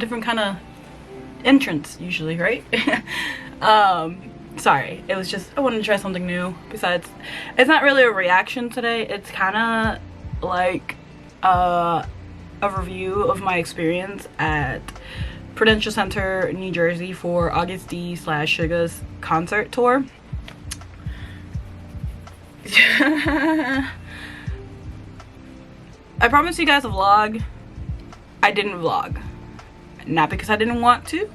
different kind of entrance usually, right? Sorry, it was just, I wanted to try something new. Besides, it's not really a reaction today, it's kind of like a review of my experience at Prudential Center, New Jersey for AGUSTD / Suga's concert tour. I promised you guys a vlog. I didn't vlog. Not because I didn't want to,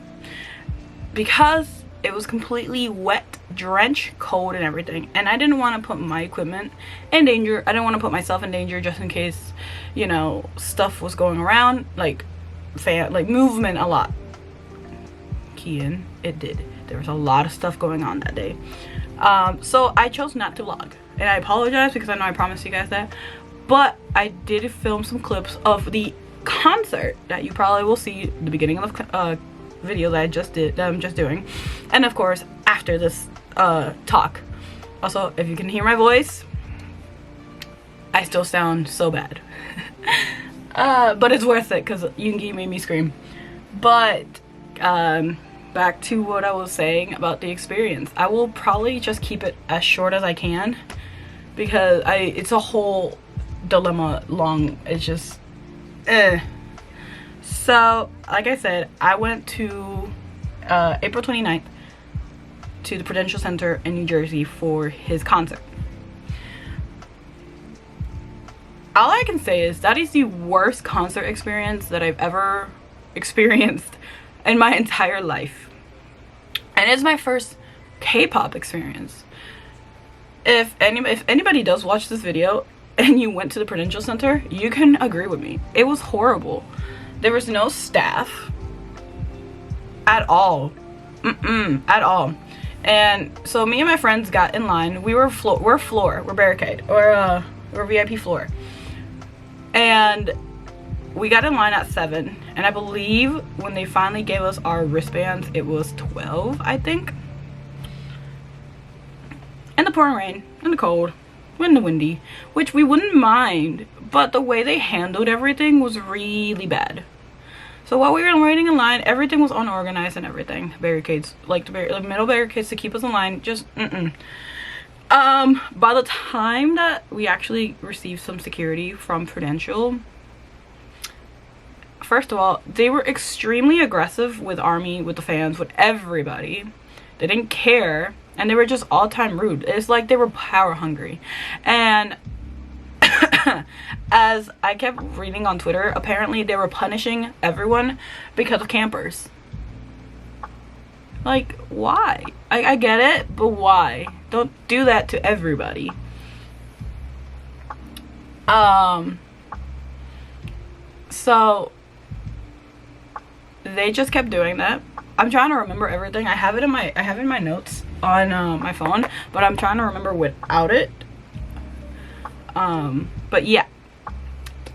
because it was completely wet, drenched, cold and everything, and I didn't want to put my equipment in danger. I didn't want to put myself in danger just in case, you know, stuff was going around, like movement a lot. Key in, it did. There was a lot of stuff going on that day. So I chose not to vlog, and I apologize because I know I promised you guys that, but I did film some clips of the concert that you probably will see at the beginning of the video that I'm just doing, and of course after this talk. Also, if you can hear my voice, I still sound so bad. But it's worth it because Yoongi made me scream. But back to what I was saying about the experience. I will probably just keep it as short as I can because it's a whole dilemma long. It's just So, like I said, I went to April 29th to the Prudential Center in New Jersey for his concert. All I can say is that is the worst concert experience that I've ever experienced in my entire life. And it's my first K-pop experience. If anybody does watch this video and you went to the Prudential Center, you can agree with me. It was horrible. There was no staff at all. At all. And so me and my friends got in line. We're barricade, or we're VIP floor. And we got in line at 7. And I believe when they finally gave us our wristbands, it was 12, I think. In the pouring rain, in the cold, in the windy, which we wouldn't mind, but the way they handled everything was really bad. So while we were waiting in line, everything was unorganized and everything. Barricades, like the middle barricades to keep us in line, just by the time that we actually received some security from Prudential, first of all, they were extremely aggressive with ARMY, with the fans, with everybody. They didn't care. And they were just all-time rude. It's like they were power hungry. And as I kept reading on Twitter, apparently they were punishing everyone because of campers. Like, why? I get it, but why? Don't do that to everybody. So they just kept doing that. I'm trying to remember everything. I have it in my notes on my phone, but I'm trying to remember without it. But yeah.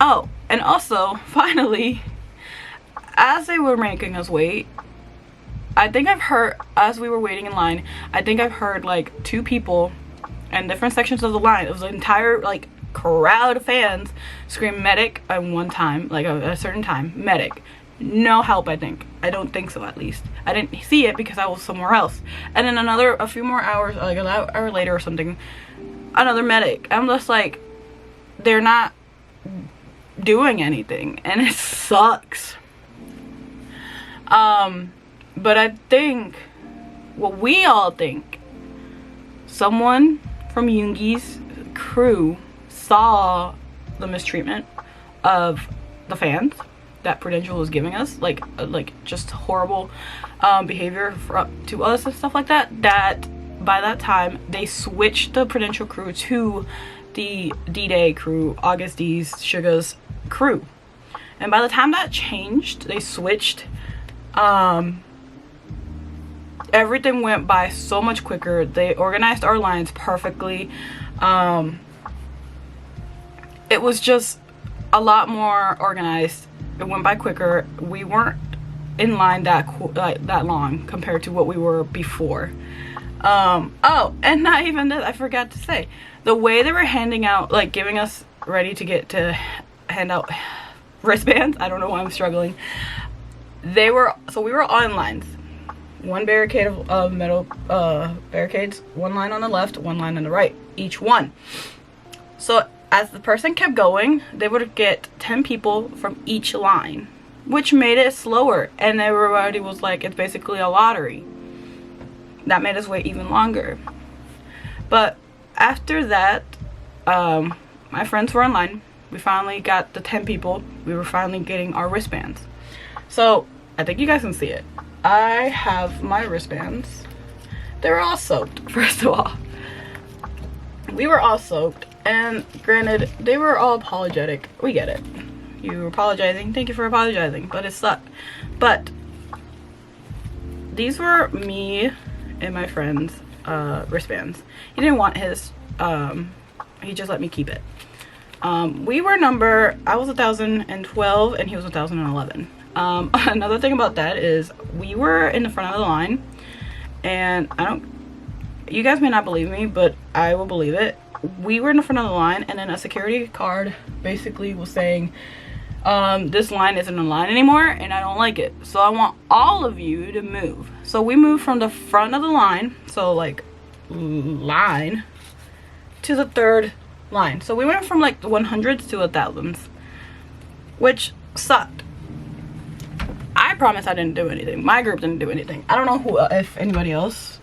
Oh, and also finally, as they were making us wait, I think I've heard, as we were waiting in line, I think I've heard like 2 people in different sections of the line. It was an entire like crowd of fans scream medic at one time, like a certain time, medic. No help, I think. I don't think so, at least. I didn't see it because I was somewhere else. And then a few more hours, like an hour later or something, another medic. I'm just like, they're not doing anything, and it sucks. But I think, what we all think, someone from Yoongi's crew saw the mistreatment of the fans that Prudential was giving us, like just horrible behavior to us and stuff like that, that by that time they switched the Prudential crew to the D-Day crew, AGUSTD's, Suga's crew. And by the time that changed, they switched, everything went by so much quicker. They organized our lines perfectly. It was just a lot more organized. It went by quicker. We weren't in line that long compared to what we were before. Oh, and not even that, I forgot to say, the way they were handing out, like giving us ready to get to hand out wristbands, I don't know why I'm struggling, we were on lines. One barricade of metal barricades, one line on the left, one line on the right, each one. So as the person kept going, they would get 10 people from each line, which made it slower, and everybody was like, it's basically a lottery. That made us wait even longer. But after that, my friends were in line. We finally got the 10 people. We were finally getting our wristbands. So I think you guys can see it. I have my wristbands. They were all soaked, first of all. We were all soaked, and granted, they were all apologetic. We get it. You were apologizing. Thank you for apologizing, but it sucked. But these were me and my friend's wristbands. He didn't want his. He just let me keep it. We were I was 1012 and he was 1011. Another thing about that is we were in the front of the line, and you guys may not believe me, but I will believe it. We were in the front of the line, and then a security card basically was saying, this line isn't a line anymore and I don't like it, so I want all of you to move. So we moved from the front of the line, so like line, to the third line. So we went from like the 100s to 1000s, which sucked. I promise I didn't do anything. My group didn't do anything. I don't know if anybody else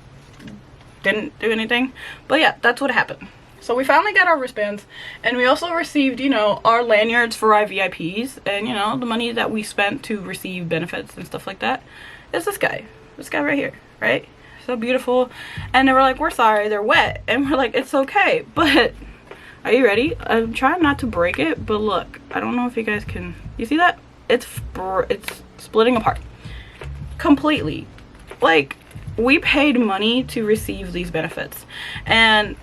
didn't do anything, but yeah, that's what happened. So we finally got our wristbands, and we also received, you know, our lanyards for our VIPs, and you know, the money that we spent to receive benefits and stuff like that. It's this guy right here, right? So beautiful. And they were like, we're sorry, they're wet. And we're like, it's okay. But are you ready? I'm trying not to break it, but look, I don't know if you guys can, you see that? It's splitting apart completely. Like, we paid money to receive these benefits, and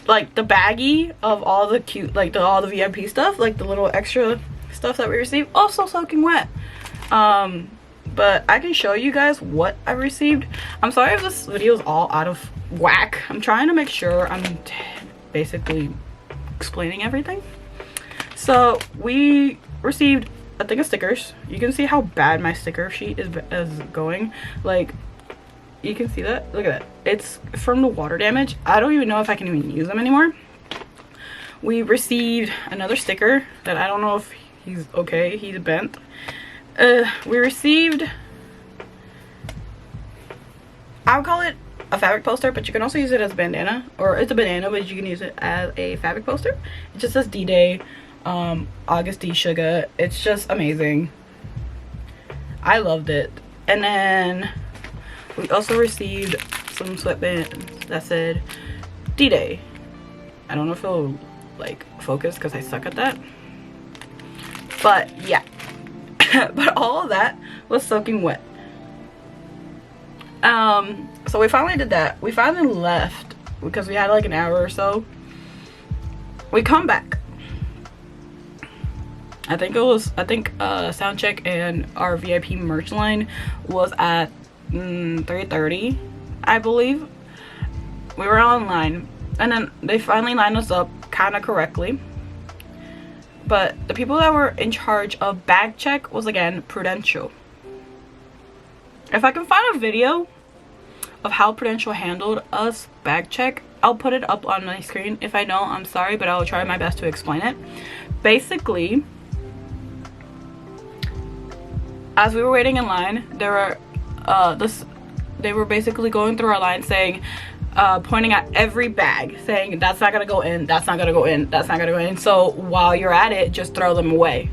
like the baggie of all the cute, like all the VIP stuff, like the little extra stuff that we received, also soaking wet. But I can show you guys what I received. I'm sorry if this video is all out of whack. I'm trying to make sure I'm basically explaining everything. So we received a thing of stickers. You can see how bad my sticker sheet is going. Like, you can see that. Look at that. It's from the water damage. I don't even know if I can even use them anymore. We received another sticker that I don't know if he's okay. He's bent. We received, I would call it a fabric poster, but you can also use it as a bandana, or it's a banana, but you can use it as a fabric poster. It just says D-Day, AGUSTD Suga. It's just amazing. I loved it. And then we also received some sweatbands that said D-Day. I don't know if it'll like focus because I suck at that, but yeah. But all of that was soaking wet. So we finally did that. We finally left because we had like an hour or so. We come back. I think sound check and our VIP merch line was at 3:30, I believe. We were online, and then they finally lined us up kind of correctly. But the people that were in charge of bag check was, again, Prudential. If I can find a video of how Prudential handled us bag check, I'll put it up on my screen. If I don't, I'm sorry, but I'll try my best to explain it. Basically, as we were waiting in line, they were basically going through our line saying, pointing at every bag, saying that's not gonna go in, that's not gonna go in, that's not gonna go in. So while you're at it, just throw them away.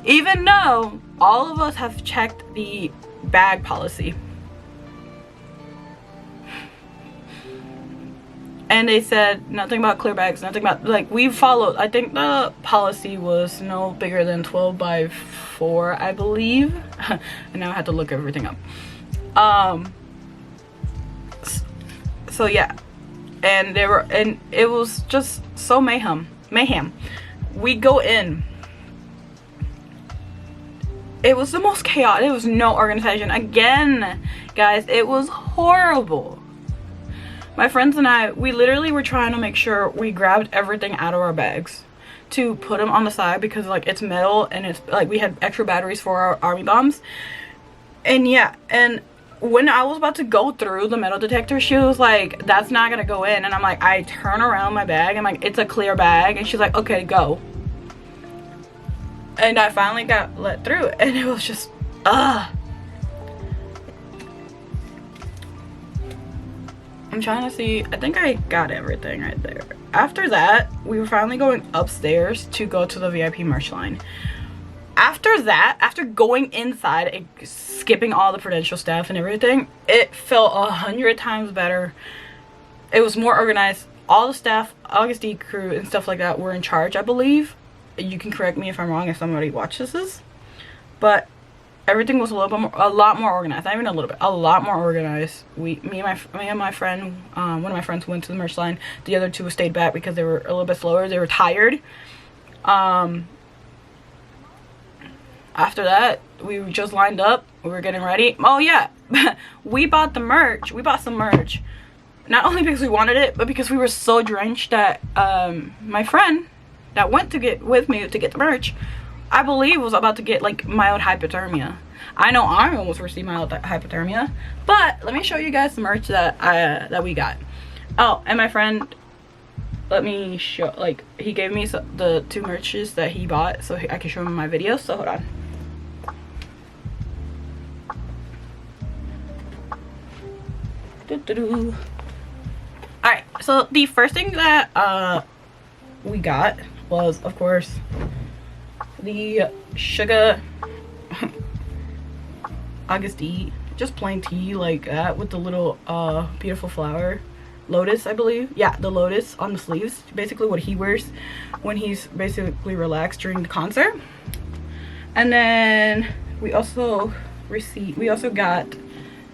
Even though all of us have checked the bag policy. And they said nothing about clear bags, nothing about, like, we followed, I think the policy was no bigger than 12 by 4, I believe. And now I have to look everything up. So yeah, and it was just so mayhem. We go in. It was the most chaotic. There was no organization. Again, guys, it was horrible. My friends and I, we literally were trying to make sure we grabbed everything out of our bags. to put them on the side because like it's metal and it's like we had extra batteries for our army bombs. And yeah, and when I was about to go through the metal detector, she was like, that's not gonna go in. And I'm like, I turn around my bag, I'm like, it's a clear bag. And she's like, okay, go. And I finally got let through, and it was just I'm trying to see, I think I got everything right there. After that, we were finally going upstairs to go to the VIP merch line. After that, after going inside and skipping all the Prudential stuff and everything, it felt 100 times better. It was more organized. All the staff, AGUSTD crew and stuff like that were in charge, I believe. You can correct me if I'm wrong if somebody watches this. But everything was a lot more organized. Not even a little bit, a lot more organized. Me and my friend, one of my friends went to the merch line. The other two stayed back because they were a little bit slower. They were tired. After that, we just lined up. We were getting ready. Oh yeah, we bought the merch. We bought some merch. Not only because we wanted it, but because we were so drenched that my friend that went to get with me to get the merch, I believe was about to get like mild hypothermia. I know I almost received mild hypothermia, but let me show you guys the merch that we got. Oh, and my friend, let me show, like, he gave me the 2 merches that he bought so I can show him my videos. So hold on. Alright, so the first thing that we got was, of course, the Suga AgustdTour, just plain tea like that with the little beautiful flower lotus, I believe. Yeah, the lotus on the sleeves, basically what he wears when he's basically relaxed during the concert. And then we also got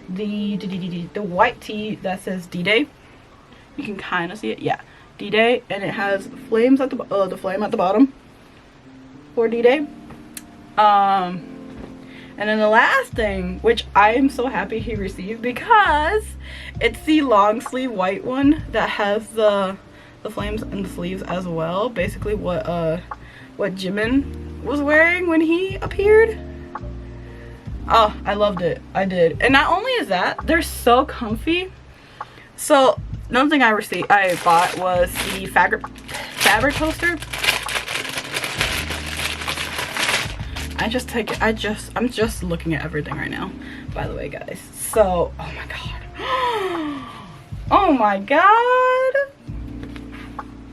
the white tee that says D-Day. You can kind of see it, yeah, D-Day, and it has flames at the flame at the bottom for D-Day. And then the last thing, which I am so happy he received, because it's the long sleeve white one that has the flames in the sleeves as well. Basically what Jimin was wearing when he appeared. Oh, I loved it. I did. And not only is that, they're so comfy. So another thing I bought was the fabric toaster. I'm just looking at everything right now, by the way, guys. So, oh my god. Oh my god.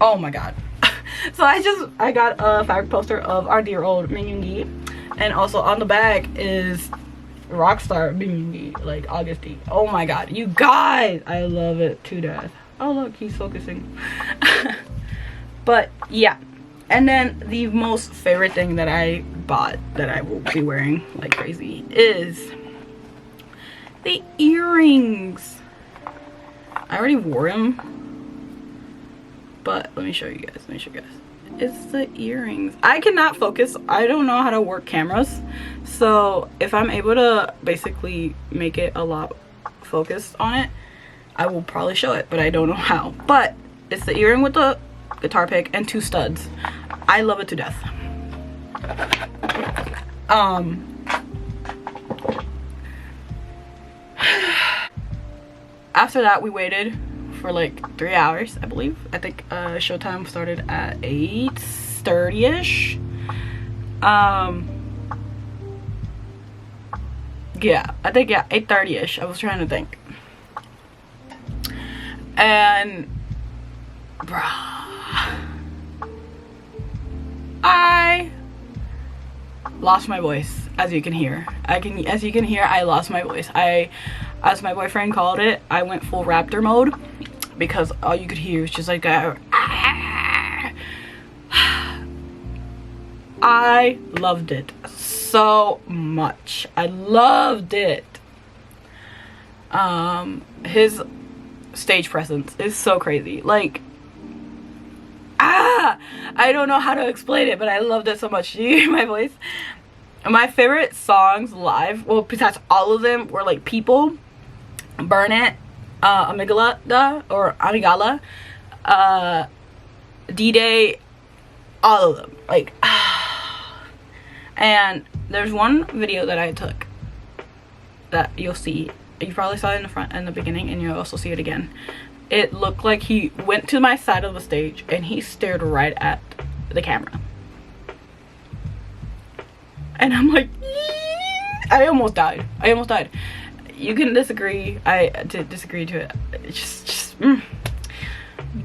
Oh my god. So I got a fabric poster of our dear old MinYoongi, and also on the back is Rockstar MinYoongi, like AGUSTD. Oh my god, you guys, I love it to death. Oh look, he's focusing. But yeah. And then the most favorite thing that I bought that I will be wearing like crazy is the earrings. I already wore them, but let me show you guys. It's the earrings. I cannot focus. I don't know how to work cameras. So if I'm able to basically make it a lot focused on it, I will probably show it, but I don't know how. But it's the earring with the guitar pick and 2 studs. I love it to death. After that, we waited for like 3 hours, I believe. I think showtime started at 8:30ish. Yeah, I think, yeah, 8:30ish. I was trying to think. And bruh, I lost my voice. As you can hear, I lost my voice. As my boyfriend called it, I went full raptor mode, because all you could hear was just like I loved it so much. I loved it. His stage presence is so crazy. Like, I don't know how to explain it, but I loved it so much. Do you hear my voice? My favorite songs live, well, besides all of them, were like People, Burn It, Amygdala, or Amygdala, D-Day, all of them, like and there's one video that I took that you'll see, you probably saw it in the front and the beginning, and you'll also see it again. It looked like he went to my side of the stage and he stared right at the camera, and I'm like, I almost died. You can disagree, I did disagree to it,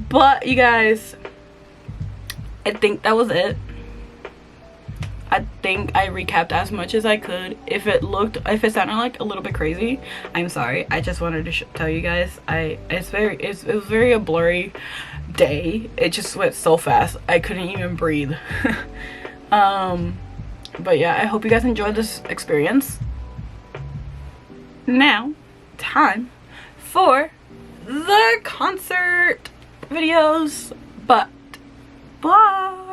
but you guys, I think that was it. I think I recapped as much as I could. If it sounded like a little bit crazy, I'm sorry. I just wanted to tell you guys, it was very a blurry day. It just went so fast I couldn't even breathe. But yeah, I hope you guys enjoyed this experience. Now, time for the concert videos, but blah.